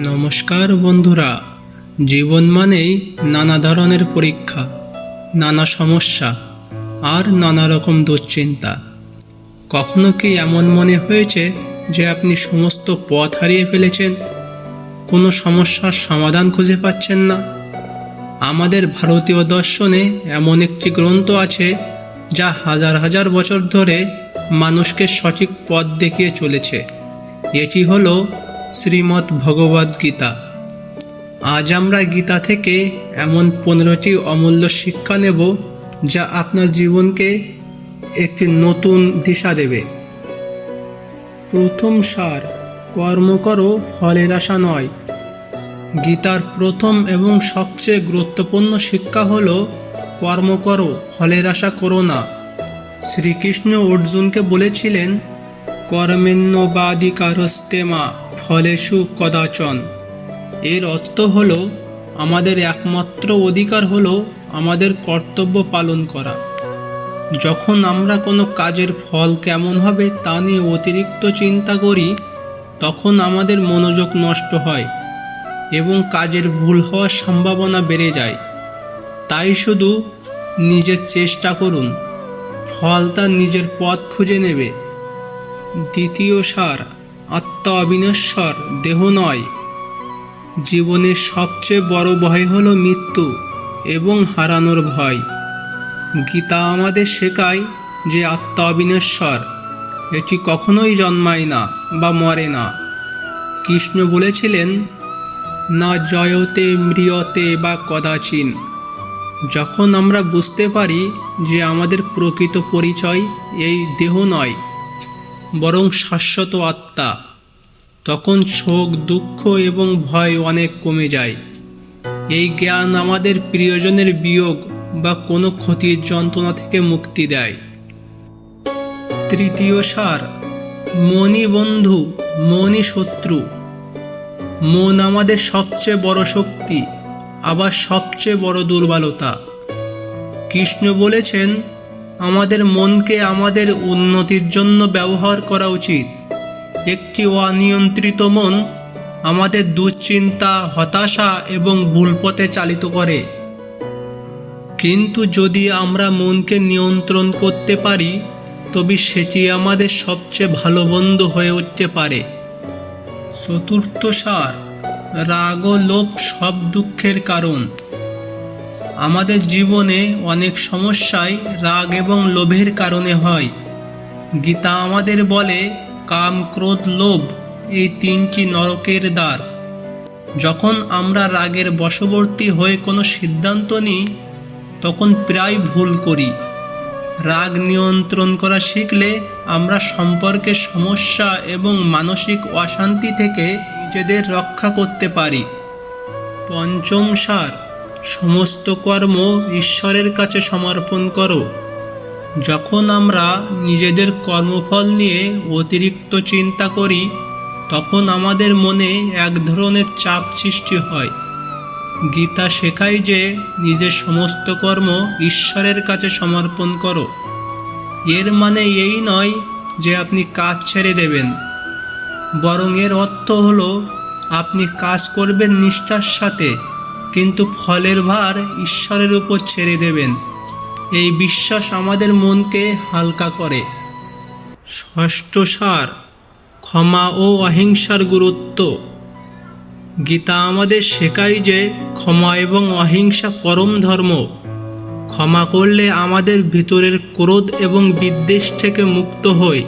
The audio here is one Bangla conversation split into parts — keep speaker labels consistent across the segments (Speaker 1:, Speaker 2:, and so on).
Speaker 1: নমস্কার বন্ধুরা। জীবন মানেই নানা ধরনের পরীক্ষা, নানা সমস্যা আর নানা রকম দুশ্চিন্তা। কখনো কি এমন মনে হয়েছে যে আপনি সমস্ত পথ হারিয়ে ফেলেছেন, কোনো সমস্যার সমাধান খুঁজে পাচ্ছেন না? আমাদের ভারতীয় দর্শনে এমন একটি গ্রন্থ আছে যা হাজার হাজার বছর ধরে মানুষকে সঠিক পথ দেখিয়ে চলেছে। এটি হলো শ্রীমদ্ ভগবদ্ গীতা। আজ আমরা গীতা থেকে এমন 15টি অমূল্য শিক্ষা নেব যা আপনার জীবনকে একটি নতুন দিশা দেবে। প্রথম সার, কর্ম করো, ফলের আশা নয়। গীতার প্রথম এবং সবচেয়ে গুরুত্বপূর্ণ শিক্ষা হলো কর্ম করো, ফলের আশা করো না। শ্রীকৃষ্ণ অর্জুনকে বলেছিলেন, কর্মেণ্যবাধিকারস্তে মা ফলেষু কদাচন। এর অর্থ হলো আমাদের একমাত্র অধিকার হলো আমাদের কর্তব্য পালন করা। যখন আমরা কোনো কাজের ফল কেমন হবে তা নিয়ে অতিরিক্ত চিন্তা করি, তখন আমাদের মনোযোগ নষ্ট হয় এবং কাজের ভুল হওয়ার সম্ভাবনা বেড়ে যায়। তাই শুধু নিজের চেষ্টা করুন, ফল তার নিজের পথ খুঁজে নেবে। দ্বিতীয় সার, আত্মা অবিনশ্বর, দেহ নয়। জীবনের সবচেয়ে বড় ভয় হলো মৃত্যু এবং হারানোর ভয়। গীতা আমাদের শেখায় যে আত্মা অবিনশ্বর, এটি কখনোই জন্মায় না বা মরে না। কৃষ্ণ বলেছিলেন, না জয়তে ম্রিয়তে বা কদাচিন। যখন আমরা বুঝতে পারি যে আমাদের প্রকৃত পরিচয় এই দেহ নয়, বরং শাশ্বত আত্মা, তখন শোক, দুঃখ এবং ভয় অনেক কমে যায়। এই জ্ঞান আমাদের প্রিয়জনের বিয়োগ বা কোনো ক্ষতির যন্ত্রণা থেকে মুক্তি দেয়। তৃতীয় সার, মনই বন্ধু, মনই শত্রু। মন আমাদের সবচেয়ে বড় শক্তি, আবার সবচেয়ে বড় দুর্বলতা। কৃষ্ণ বলেছেন, আমাদের মনকে আমাদের উন্নতির জন্য ব্যবহার করা উচিত। একটি অনিয়ন্ত্রিত মন আমাদের দুশ্চিন্তা, হতাশা এবং ভুল পথে চালিত করে। কিন্তু যদি আমরা মনকে নিয়ন্ত্রণ করতে পারি, তবে সেটি আমাদের সবচেয়ে ভালো বন্ধু হয়ে উঠতে পারে। চতুর্থ সার, রাগ ও লোভ সব দুঃখের কারণ। আমাদের জীবনে অনেক সমস্যাই রাগ এবং লোভের কারণে হয়। গীতা আমাদের বলে, কাম, ক্রোধ, লোভ এই তিনটি নরকের দ্বার। যখন আমরা রাগের বশবর্তী হয়ে কোনো সিদ্ধান্ত নিই, তখন প্রায় ভুল করি। রাগ নিয়ন্ত্রণ করা শিখলে আমরা সম্পর্কের সমস্যা এবং মানসিক অশান্তি থেকে নিজেদের রক্ষা করতে পারি। পঞ্চম সার, সমস্ত কর্ম ঈশ্বরের কাছে সমর্পণ করো। যখন আমরা নিজেদের কর্মফল নিয়ে অতিরিক্ত চিন্তা করি, তখন আমাদের মনে এক ধরনের চাপ সৃষ্টি হয়। গীতা শেখায় যে নিজের সমস্ত কর্ম ঈশ্বরের কাছে সমর্পণ করো। এর মানে এই নয় যে আপনি কাজ ছেড়ে দেবেন, বরং এর অর্থ হলো আপনি কাজ করবেন নিষ্ঠার সাথে, কিন্তু ফলের ভার ঈশ্বরের উপর ছেড়ে দেবেন। এই বিশ্বাস আমাদের মনকে হালকা করে। ষষ্ঠ সার, ক্ষমা ও অহিংসার গুরুত্ব। গীতা আমাদের শেখায় যে ক্ষমা এবং অহিংসা পরম ধর্ম। ক্ষমা করলে আমাদের ভিতরের ক্রোধ এবং বিদ্বেষ থেকে মুক্ত হই।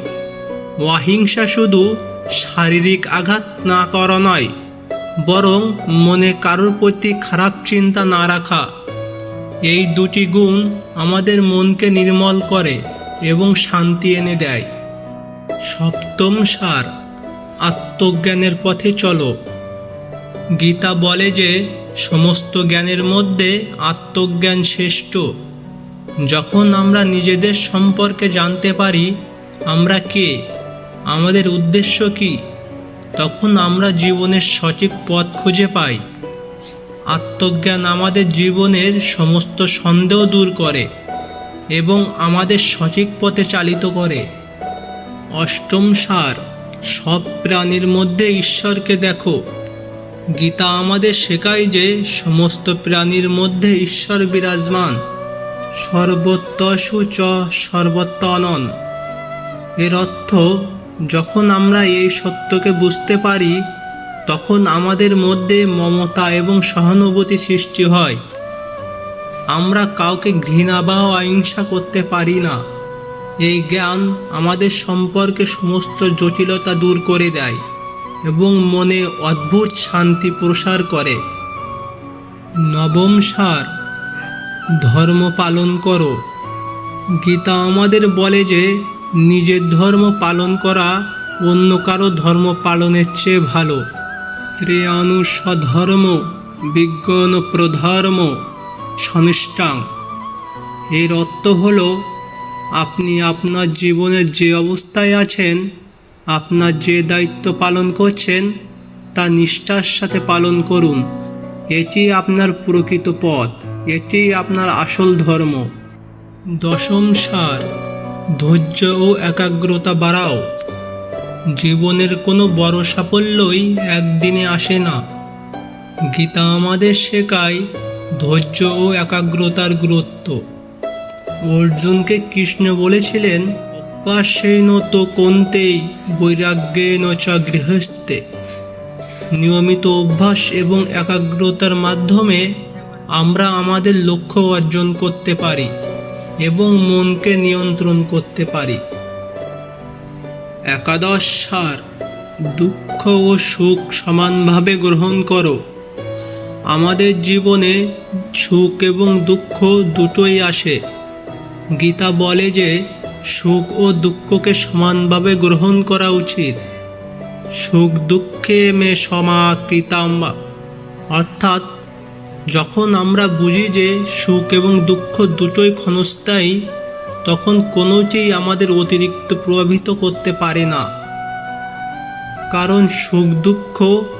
Speaker 1: অহিংসা শুধু শারীরিক আঘাত না করা নয়, বরং মনে কারোর প্রতি খারাপ চিন্তা না রাখা। এই দুটি গুণ আমাদের মনকে নির্মল করে এবং শান্তি এনে দেয়। সপ্তম সার, আত্মজ্ঞানের পথে চলো। গীতা বলে যে সমস্ত জ্ঞানের মধ্যে আত্মজ্ঞান শ্রেষ্ঠ। যখন আমরা নিজেদের সম্পর্কে জানতে পারি, আমরা কে, আমাদের উদ্দেশ্য কী, তখন আমরা জীবনের সঠিক পথ খুঁজে পাই। আত্মজ্ঞান আমাদের জীবনের সমস্ত সন্দেহ দূর করে এবং আমাদের সঠিক পথে চালিত করে। অষ্টম সার, সব প্রাণীর মধ্যে ঈশ্বরকে দেখো। গীতা আমাদের শেখায় যে সমস্ত প্রাণীর মধ্যে ঈশ্বর বিরাজমান। সর্বত্রসু চ সর্বত্রানন। এর অর্থ, যখন আমরা এই সত্যকে বুঝতে পারি তখন আমাদের মধ্যে মমতা এবং সহানুভূতি সৃষ্টি হয়। আমরা কাউকে ঘৃণা বা অহিংসা করতে পারি না। এই জ্ঞান আমাদের সম্পর্কে সমস্ত জটিলতা দূর করে দেয় এবং মনে অদ্ভুত শান্তি প্রসার করে। নবম সার, ধর্ম পালন করো। গীতা আমাদের বলে যে নিজের ধর্ম পালন করা অন্য কারো ধর্ম পালনের চেয়ে ভালো। শ্রেয়ানু স্বধর্ম বিজ্ঞান প্রধর্ম সনিষ্ঠাং। এর অর্থ হল, আপনি আপনার জীবনের যে অবস্থায় আছেন, আপনার যে দায়িত্ব পালন করছেন তা নিষ্ঠার সাথে পালন করুন। এটি আপনার প্রকৃত পথ, এটি আপনার আসল ধর্ম। দশম সার, ধৈর্য ও একাগ্রতা বাড়াও। জীবনের কোনো বড় সাফল্যই একদিনে আসে না। গীতা আমাদের শেখায় ধৈর্য ও একাগ্রতার গুরুত্ব। অর্জুনকে কৃষ্ণ বলেছিলেন, অভ্যাসেন তো কৌন্তেয় বৈরাগ্যেন চ গৃহস্থে। নিয়মিত অভ্যাস এবং একাগ্রতার মাধ্যমে আমরা আমাদের লক্ষ্য অর্জন করতে পারি এবং মনকে নিয়ন্ত্রণ করতে পারি। একাদশ সার, দুঃখ ও সুখ সমানভাবে গ্রহণ করো। আমাদের জীবনে সুখ এবং দুঃখ দুটোই আসে। গীতা বলে যে সুখ ও দুঃখকে সমানভাবে গ্রহণ করা উচিত। সুখ দুঃখে মে সমাকৃতাম। অর্থাৎ, যখন আমরা বুঝি যে সুখ এবং দুঃখ দুটোই ক্ষণস্থায়ী, তখন কোনোটিই আমাদের অতিরিক্ত প্রভাবিত করতে পারে না। কারণ সুখ দুঃখ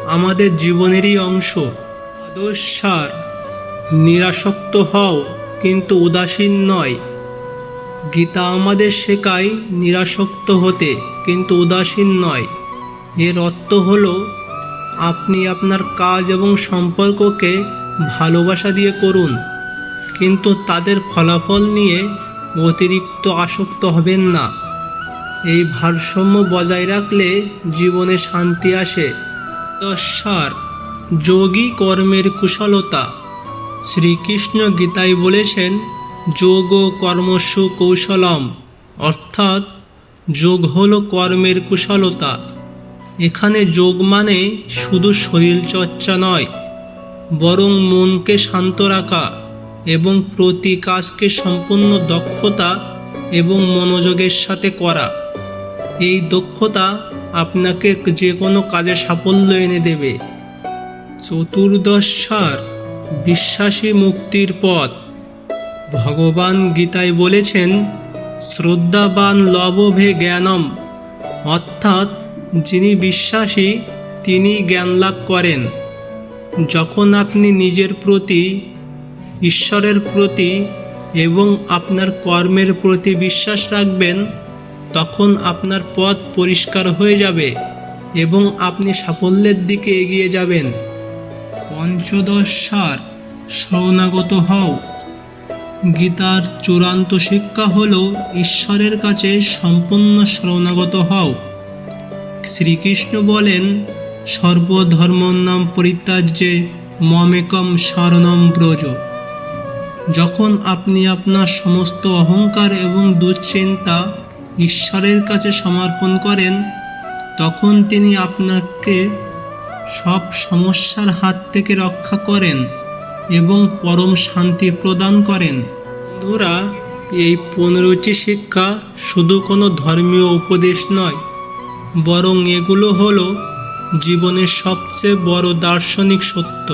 Speaker 1: আমাদের জীবনেরই অংশ। দ্বাদশ সার, নিরাসক্ত হও কিন্তু উদাসীন নয়। গীতা আমাদের শেখায় নিরাসক্ত হতে, কিন্তু উদাসীন নয়। এর অর্থ হল, আপনি আপনার কাজ এবং সম্পর্ককে ভালোবাসা দিয়ে করুন, কিন্তু তাদের ফলাফল নিয়ে অতিরিক্ত আসক্ত হবেন না। এই ভারসাম্য বজায় রাখলে জীবনে শান্তি আসে। সার, যোগী কর্মের কুশলতা। শ্রীকৃষ্ণ গীতায় বলেছেন, যোগ কর্মসু কৌশলম। অর্থাৎ, যোগ হল কর্মের কুশলতা। এখানে যোগ মানে শুধু শরীর চর্চা নয়, বরং মনকে শান্ত রাখা এবং প্রতি কাজকে সম্পূর্ণ দক্ষতা এবং মনোযোগের সাথে করা। এই দক্ষতা আপনাকে যে কোনো কাজে সাফল্য এনে দেবে। চতুর্দশ সার, বিশ্বাসী মুক্তির পথ। ভগবান গীতায় বলেছেন, শ্রদ্ধাবান লভবে জ্ঞানম। অর্থাৎ, যিনি বিশ্বাসী তিনি জ্ঞান লাভ করেন। যখন আপনি নিজের প্রতি, ঈশ্বরের প্রতি এবং আপনার কর্মের প্রতি বিশ্বাস রাখবেন, তখন আপনার পথ পরিষ্কার হয়ে যাবে এবং আপনি সাফল্যের দিকে এগিয়ে যাবেন। পঞ্চদশ সার, শরণাগত হও। গীতার চূড়ান্ত শিক্ষা হল ঈশ্বরের কাছে সম্পূর্ণ শরণাগত হও। শ্রীকৃষ্ণ বলেন, সর্বধর্মনাং পরিত্যাজ্যে মমেকং শরণং ব্রজ। যখন আপনি আপনার সমস্ত অহংকার এবং দুশ্চিন্তা ঈশ্বরের কাছে সমর্পণ করেন, তখন তিনি আপনাকে সব সমস্যার হাত থেকে রক্ষা করেন এবং পরম শান্তি প্রদান করেন। বন্ধুরা, এই 15টি শিক্ষা শুধু কোনো ধর্মীয় উপদেশ নয়, বরং এগুলো হলো জীবনের সবচেয়ে বড় দার্শনিক সত্য।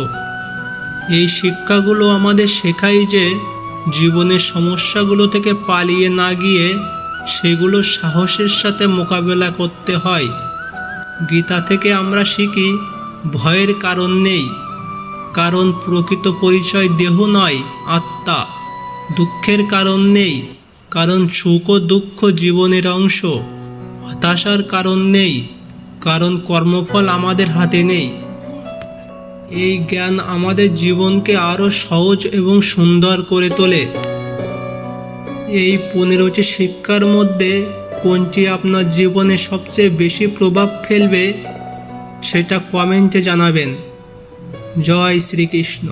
Speaker 1: এই শিক্ষাগুলো আমাদের শেখায় যে জীবনের সমস্যাগুলো থেকে পালিয়ে না গিয়ে সেগুলো সাহসের সাথে মোকাবেলা করতে হয়। গীতা থেকে আমরা শিখি, ভয়ের কারণ নেই, কারণ প্রকৃত পরিচয় দেহ নয়, আত্মা। দুঃখের কারণ নেই, কারণ সুখ ও দুঃখ জীবনের অংশ। হতাশার কারণ নেই, কারণ কর্মফল আমাদের হাতে নেই। এই জ্ঞান আমাদের জীবনকে আরও সহজ এবং সুন্দর করে তোলে। এই 15টি শিক্ষার মধ্যে কোনটি আপনার জীবনে সবচেয়ে বেশি প্রভাব ফেলবে সেটা কমেন্টে জানাবেন। জয় শ্রীকৃষ্ণ।